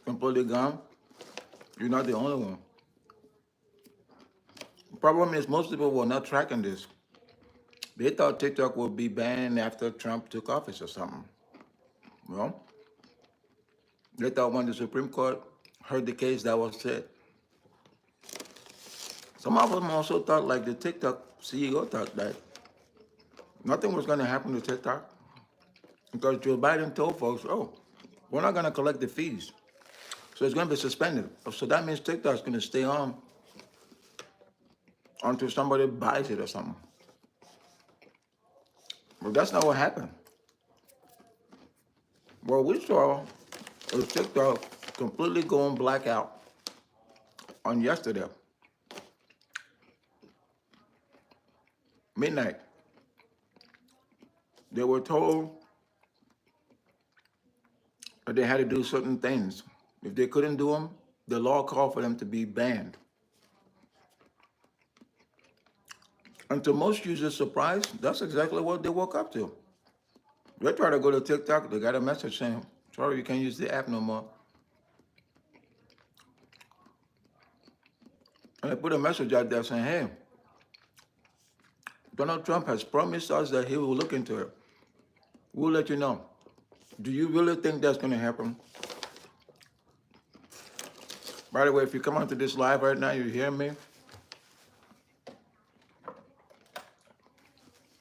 completely gone. You're not the only one. The problem is most people were not tracking this. They thought TikTok would be banned after Trump took office or something. Well, they thought when the Supreme Court heard the case, that was it. Some of them also thought, like the TikTok CEO thought, that nothing was going to happen to TikTok because Joe Biden told folks, oh, we're not going to collect the fees. So it's going to be suspended. So that means TikTok is going to stay on until somebody buys it or something. But that's not what happened. What we saw was TikTok completely going blackout on yesterday, midnight. They were told that they had to do certain things. If they couldn't do them, the law called for them to be banned. And to most users' surprise, that's exactly what they woke up to. They try to go to TikTok, they got a message saying, sorry, you can't use the app no more. And they put a message out there saying, hey, Donald Trump has promised us that he will look into it. We'll let you know. Do you really think that's going to happen? By the way, if you come onto this live right now, you hear me,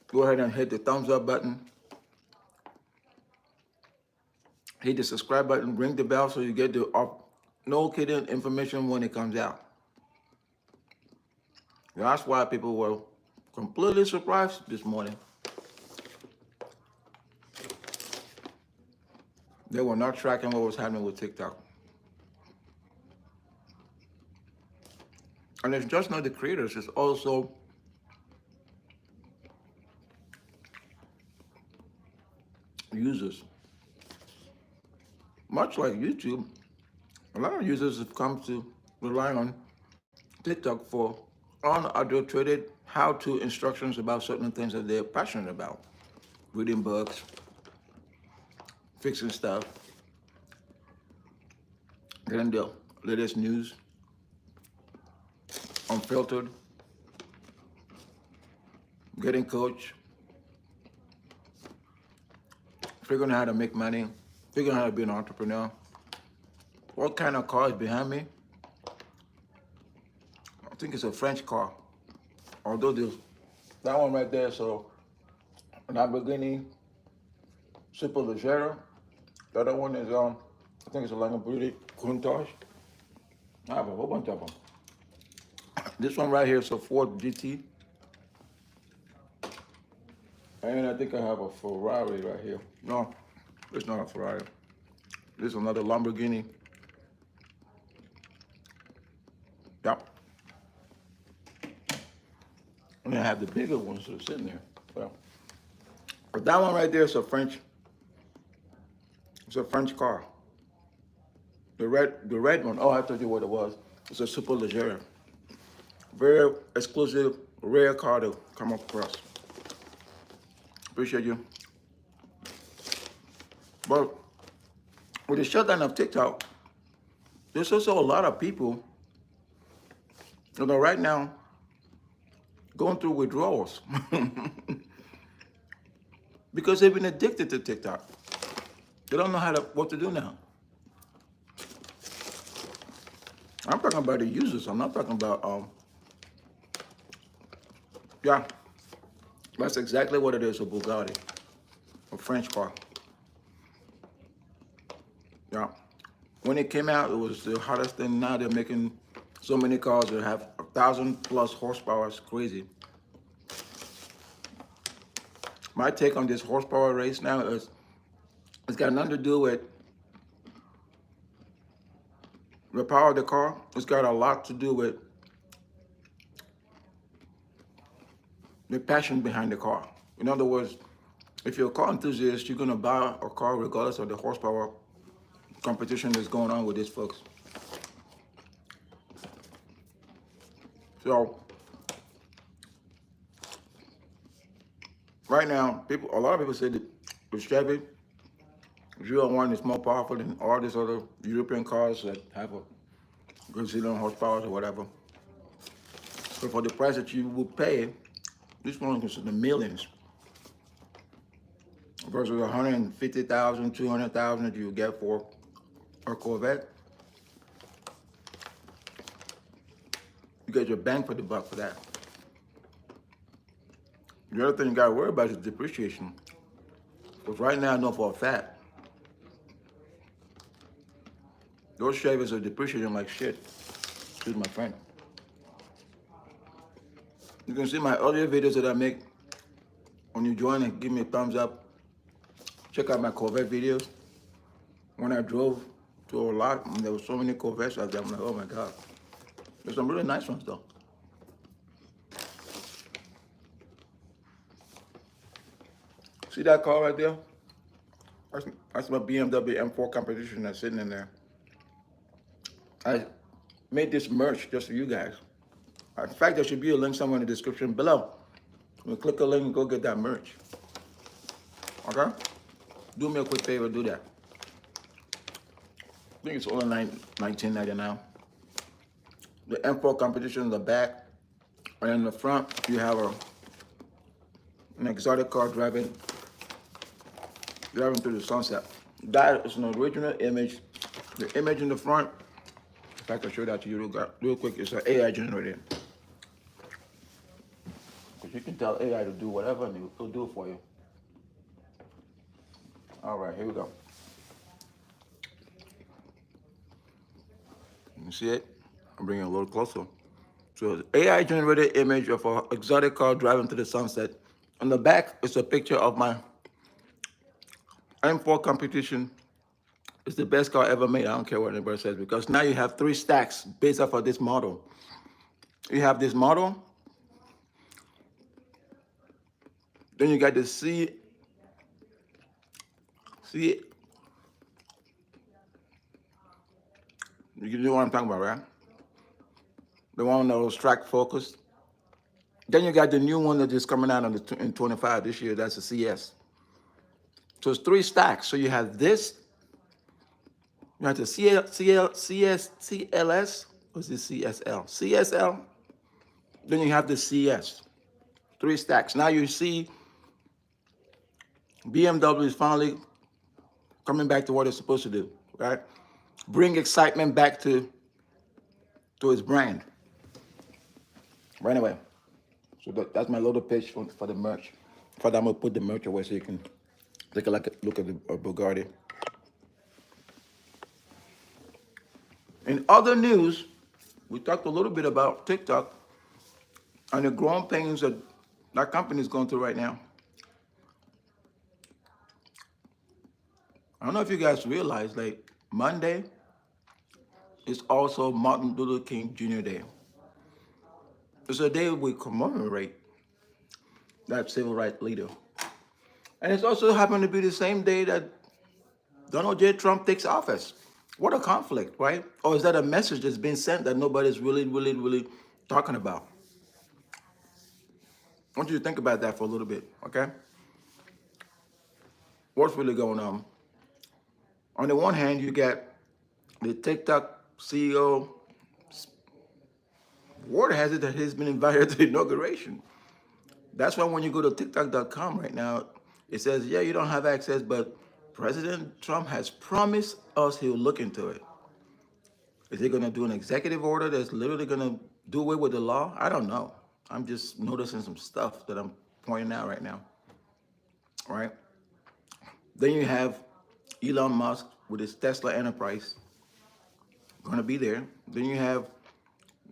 go ahead and hit the thumbs up button. Hit the subscribe button, ring the bell so you get the no kidding information when it comes out. That's why people were completely surprised this morning. They were not tracking what was happening with TikTok. And it's just not the creators, it's also users. Much like YouTube, a lot of users have come to rely on TikTok for unadulterated how-to instructions about certain things that they're passionate about. Reading books, fixing stuff, getting the latest news, unfiltered, getting coached, figuring out how to make money, figuring out how to be an entrepreneur. What kind of car is behind me? I think it's a French car. Although that one right there, so an Lamborghini Superleggera. The other one is I think it's a Lamborghini Countach. I have a whole bunch of them. This one right here is a Ford GT. And I think I have a Ferrari right here. No, it's not a Ferrari. This is another Lamborghini. Yep. And I have the bigger ones that are sitting there. Well, but that one right there is a French. It's a French car. The red one. Oh, I told you what it was. It's a Superleggera. Very exclusive, rare car to come across. Appreciate you. But with the shutdown of TikTok, there's also a lot of people, right now, going through withdrawals because they've been addicted to TikTok. They don't know what to do now. I'm talking about the users. I'm not talking about, yeah, that's exactly what it is, a Bugatti, a French car. Yeah. When it came out, it was the hottest thing. Now they're making so many cars that have 1,000+ horsepower. It's crazy. My take on this horsepower race now is it's got nothing to do with the power of the car. It's got a lot to do with the passion behind the car. In other words, if you're a car enthusiast, you're gonna buy a car regardless of the horsepower competition that's going on with these folks. So right now, a lot of people say that with Chevy, 01 is more powerful than all these other European cars that have a Brazilian horsepower or whatever. So for the price that you will pay, this one is in the millions versus 150,000, 200,000 that you get for a Corvette. You get your bang for the buck for that. The other thing you gotta worry about is depreciation. Because right now I know for a fact, those Chevys are depreciating like shit. Excuse my friend. You can see my earlier videos that I make. When you join and give me a thumbs up, check out my Corvette videos. When I drove to a lot, and there were so many Corvettes out there, I'm like, oh my God. There's some really nice ones though. See that car right there? That's my BMW M4 competition that's sitting in there. I made this merch just for you guys. In fact, there should be a link somewhere in the description below. You click a link and go get that merch. Okay? Do me a quick favor, do that. I think it's only $19.99. The M4 competition in the back, and in the front, you have an exotic car driving through the sunset. That is an original image. The image in the front, if I can show that to you real quick, it's an AI generated. Because you can tell AI to do whatever and it'll do it for you. All right, here we go. You see it? I'm bringing it a little closer. So AI generated image of an exotic car driving to the sunset. On the back is a picture of my M4 competition. It's the best car ever made. I don't care what anybody says, because now you have 3 stacks based off of this model. You have this model. Then you got the C. You know what I'm talking about, right? The one that was track focused. Then you got the new one that is coming out in 25 this year. That's the CS. So it's 3 stacks. So you have this. You have the CLS. What's this CSL? CSL. Then you have the CS. 3 stacks. Now you see BMW is finally coming back to what it's supposed to do, right? Bring excitement back to its brand. Right away. So that's my little pitch for the merch. For that, I'm gonna put the merch away so you can take a look at the Bugatti. In other news, we talked a little bit about TikTok and the growing pains that that company is going through right now. I don't know if you guys realize, like, Monday is also Martin Luther King Junior Day. It's a day we commemorate that civil rights leader. And it's also happened to be the same day that Donald J. Trump takes office. What a conflict, right? Or is that a message that's been sent that nobody's really talking about? I want you to think about that for a little bit, okay? What's really going on? On the one hand, you got the TikTok CEO, word has it that he's been invited to the inauguration. That's why when you go to TikTok.com right now, it says, yeah, you don't have access, but President Trump has promised us he'll look into it. Is he going to do an executive order that's literally going to do away with the law? I don't know. I'm just noticing some stuff that I'm pointing out right now, right? Then you have Elon Musk with his Tesla enterprise going to be there. Then you have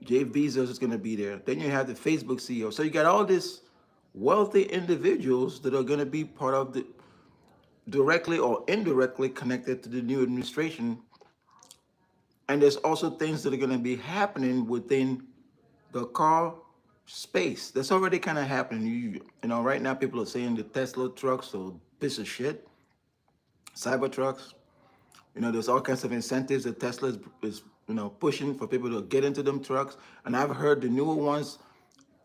Jeff Bezos is going to be there. Then you have the Facebook CEO. So you got all these wealthy individuals that are going to be part of the directly or indirectly connected to the new administration. And there's also things that are going to be happening within the car space. That's already kind of happening. You know, right now people are saying the Tesla trucks are a piece of shit. Cyber trucks. You know, there's all kinds of incentives that Tesla is pushing for people to get into them trucks. And I've heard the newer ones,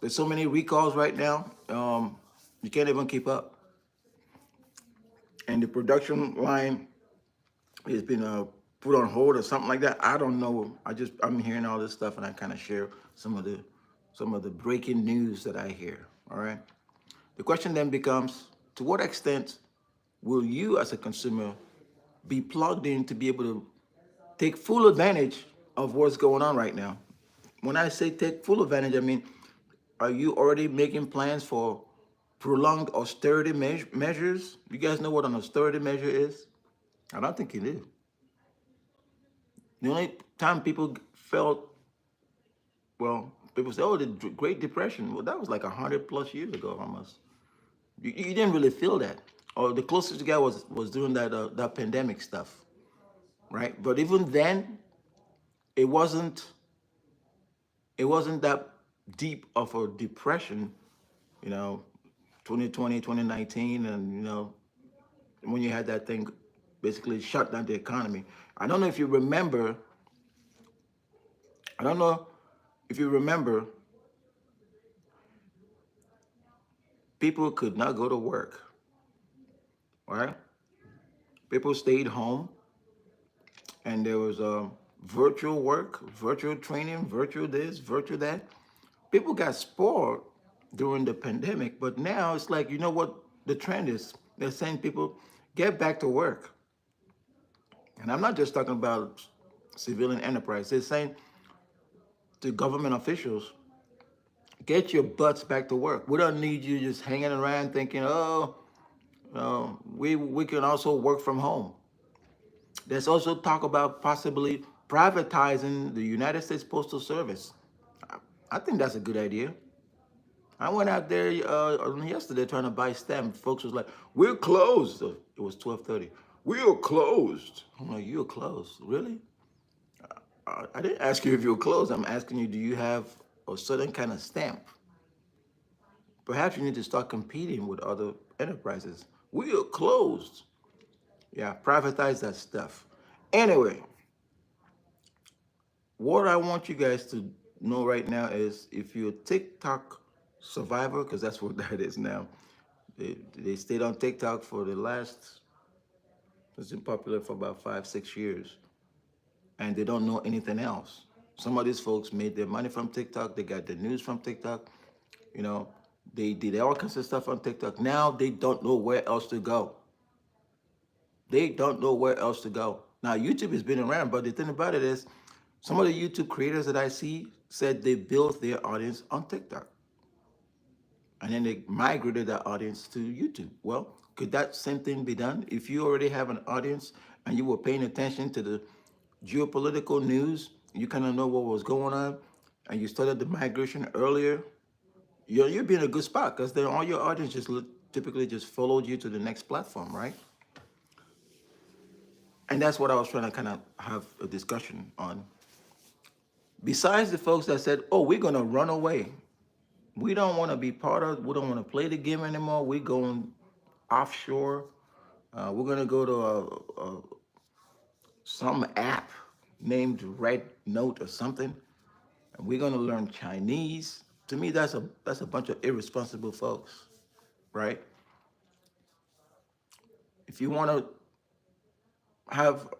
there's so many recalls right now, you can't even keep up. And the production line it's been put on hold or something like that. I don't know. I'm hearing all this stuff, and I kind of share some of the breaking news that I hear. All right. The question then becomes: to what extent will you, as a consumer, be plugged in to be able to take full advantage of what's going on right now? When I say take full advantage, I mean, are you already making plans for prolonged austerity measures? You guys know what an austerity measure is? I don't think you do. The only time people felt, well, people say, oh, the Great Depression. Well, that was like 100 plus years ago almost. You didn't really feel that. Or the closest you got was doing that pandemic stuff, right? But even then, it wasn't it wasn't that deep of a depression, you know, 2020, 2019, and when you had that thing basically shut down the economy. I don't know if you remember. I don't know if you remember, people could not go to work, right? People stayed home, and there was virtual work, virtual training, virtual this, virtual that. People got spoiled during the pandemic, but now it's like, you know what the trend is? They're saying people get back to work. And I'm not just talking about civilian enterprise. They're saying to government officials, get your butts back to work. We don't need you just hanging around thinking, oh, we can also work from home. There's also talk about possibly privatizing the United States Postal Service. I think that's a good idea. I went out there yesterday trying to buy stamps. Folks was like, "We're closed." It was 12:30. We are closed. I'm like, "You're closed, really?" I didn't ask you if you were closed. I'm asking you, do you have a certain kind of stamp? Perhaps you need to start competing with other enterprises. We are closed. Yeah, privatize that stuff. Anyway, what I want you guys to know right now is, if you're a TikTok survivor, because that's what that is now. They stayed on TikTok for the last, it's been popular for about 5, 6 years, and they don't know anything else. Some of these folks made their money from TikTok. They got the news from TikTok. You know, they did all kinds of stuff on TikTok. Now they don't know where else to go. They don't know where else to go. Now, YouTube has been around, but the thing about it is, some of the YouTube creators that I see said they built their audience on TikTok, and then they migrated that audience to YouTube. Well, could that same thing be done? If you already have an audience and you were paying attention to the geopolitical news, you kind of know what was going on, and you started the migration earlier, you'd be in a good spot, because then all your audience just typically just followed you to the next platform, right? And that's what I was trying to kind of have a discussion on. Besides the folks that said, oh, we're going to run away. We don't want to be part of, we don't want to play the game anymore. We're going offshore. We're going to go to some app named Red Note or something. And we're going to learn Chinese. To me, that's a bunch of irresponsible folks, right? If you want to have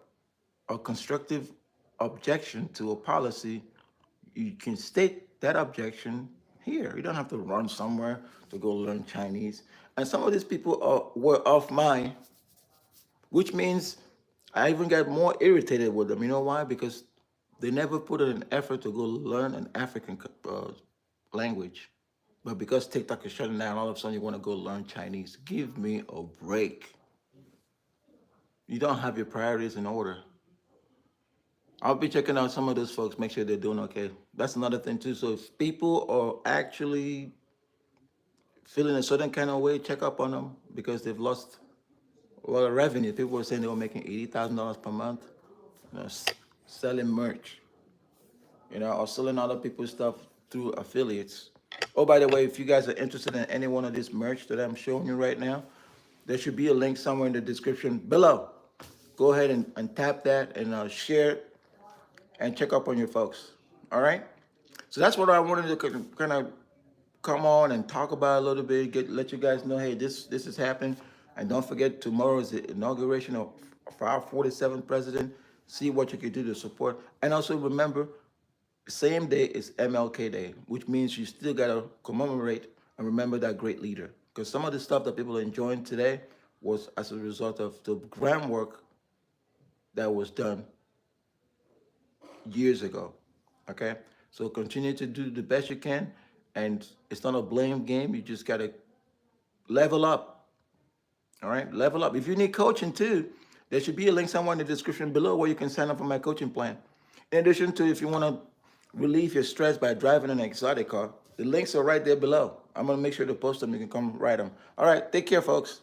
a constructive objection to a policy, you can state that objection here. You don't have to run somewhere to go learn Chinese. And some of these people were off mine, which means I even got more irritated with them. You know why? Because they never put in an effort to go learn an African language. But because TikTok is shutting down, all of a sudden you want to go learn Chinese. Give me a break. You don't have your priorities in order. I'll be checking out some of those folks, make sure they're doing okay. That's another thing too. So if people are actually feeling a certain kind of way, check up on them, because they've lost a lot of revenue. People were saying they were making $80,000 per month, selling merch, or selling other people's stuff through affiliates. Oh, by the way, if you guys are interested in any one of this merch that I'm showing you right now, there should be a link somewhere in the description below. Go ahead and tap that and share it, and check up on your folks. All right? So that's what I wanted to kind of come on and talk about a little bit, let you guys know, hey, this is happening. And don't forget, tomorrow is the inauguration of for our 47th president. See what you can do to support. And also remember, same day is MLK Day, which means you still got to commemorate and remember that great leader. Because some of the stuff that people are enjoying today was as a result of the groundwork that was done years ago. Okay? So continue to do the best you can. And it's not a blame game. You just got to level up. All right? Level up. If you need coaching too, there should be a link somewhere in the description below where you can sign up for my coaching plan. In addition to, if you want to relieve your stress by driving an exotic car, the links are right there below. I'm going to make sure to post them. You can come write them. All right. Take care, folks.